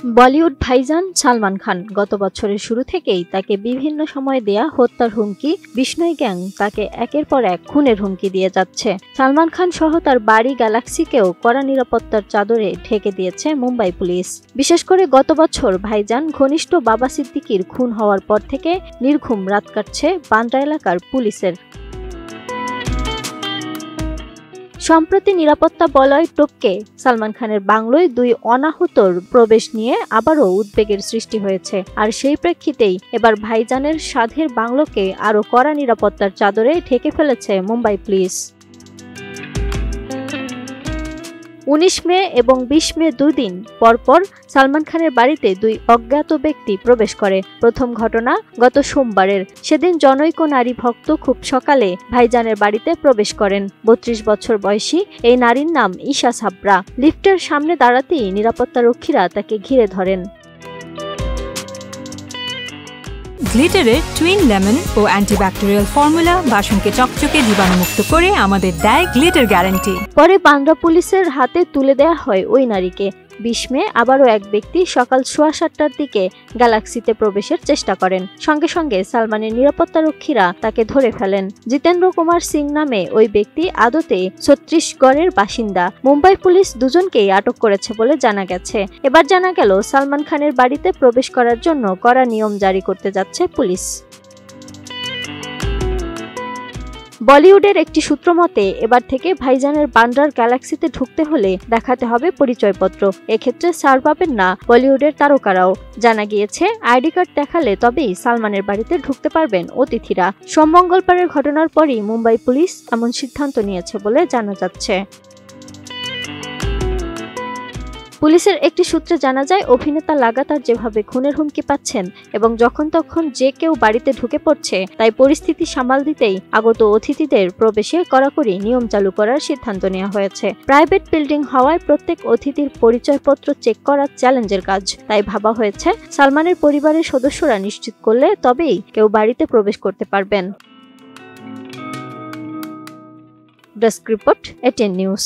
বলিউড ভাইজান সালমান খান গত বছরের শুরু থেকেই তাকে বিভিন্ন সময় দেয়া হত্যার হুমকি, বিষ্ণুই গ্যাং তাকে একের পর এক খুনের হুমকি দিয়ে যাচ্ছে। সালমান খান সহ তার বাড়ি গ্যালাক্সিকেও কড়া নিরাপত্তার চাদরে ঢেকে দিয়েছে মুম্বাই পুলিশ। বিশেষ করে গত বছর ভাইজান ঘনিষ্ঠ বাবা সিদ্দিকীর খুন হওয়ার পর থেকে নির্ঘুম রাত কাটছে বান্দ্রা এলাকার পুলিশের। সম্প্রতি নিরাপত্তা বলয় টপকে সালমান খানের বাংলোয় দুই অনাহতর প্রবেশ নিয়ে আবারও উদ্বেগের সৃষ্টি হয়েছে। আর সেই প্রেক্ষিতেই এবার ভাইজানের সাধের বাংলোকে আরও কড়া নিরাপত্তার চাদরে ঢেকে ফেলেছে মুম্বাই পুলিশ। 19 মে এবং 20 মে দুদিন পরপর সালমান খানের বাড়িতে দুই অজ্ঞাত ব্যক্তি প্রবেশ করে। প্রথম ঘটনা গত সোমবারের। সেদিন জনৈক নারী ভক্ত খুব সকালে ভাইজানের বাড়িতে প্রবেশ করেন। 32 বছর বয়সী এই নারীর নাম ঈশা সাবরা। লিফটের সামনে দাঁড়াতেই নিরাপত্তারক্ষীরা তাকে ঘিরে ধরেন। গ্লিটারের টুইন লেমন ও অ্যান্টিব্যাকটেরিয়াল ফর্মুলা বাসনকে চকচকে জীবাণুমুক্ত করে আমাদের দেয় গ্লিটার গ্যারান্টি। পরে বান্দ্রা পুলিশের হাতে তুলে দেয়া হয় ওই নারীকে। 20 মে আবারও এক ব্যক্তি সকাল 7:15টার দিকে গ্যালাক্সিতে প্রবেশের চেষ্টা করেন। সঙ্গে সঙ্গে সালমানের নিরাপত্তারক্ষীরা তাকে ধরে ফেলেন। জিতেন্দ্র কুমার সিং নামে ওই ব্যক্তি আদতে ছত্তিশগড়ের বাসিন্দা। মুম্বাই পুলিশ দুজনকেই আটক করেছে বলে জানা গেছে। এবার জানা গেল সালমান খানের বাড়িতে প্রবেশ করার জন্য কড়া নিয়ম জারি করতে যাচ্ছে পুলিশ। বলিউডের একটি সূত্র মতে এবার থেকে ভাইজানের বান্দ্রার গ্যালাক্সিতে ঢুকতে হলে দেখাতে হবে পরিচয়পত্র। এক্ষেত্রে ছাড় পাবেন না বলিউডের তারকারাও। জানা গিয়েছে আইডি কার্ড দেখালে তবেই সালমানের বাড়িতে ঢুকতে পারবেন অতিথিরা। সোম মঙ্গলবারের ঘটনার পরই মুম্বাই পুলিশ এমন সিদ্ধান্ত নিয়েছে বলে জানা যাচ্ছে। পুলিশের একটি সূত্রে জানা যায়, অভিনেতা লাগাতার যেভাবে খুনের হুমকি পাচ্ছেন এবং যখন তখন যে কেউ বাড়িতে ঢুকে পড়ছে, তাই পরিস্থিতি সামাল দিতেই আগত অতিথিদের প্রবেশে কড়াকড়ি নিয়ম চালু করার সিদ্ধান্ত নেওয়া হয়েছে। প্রাইভেট বিল্ডিং হওয়ায় প্রত্যেক অতিথির পরিচয়পত্র চেক করা চ্যালেঞ্জের কাজ। তাই ভাবা হয়েছে সালমানের পরিবারের সদস্যরা নিশ্চিত করলে তবেই কেউ বাড়িতে প্রবেশ করতে পারবেন। Desk report, ATN news.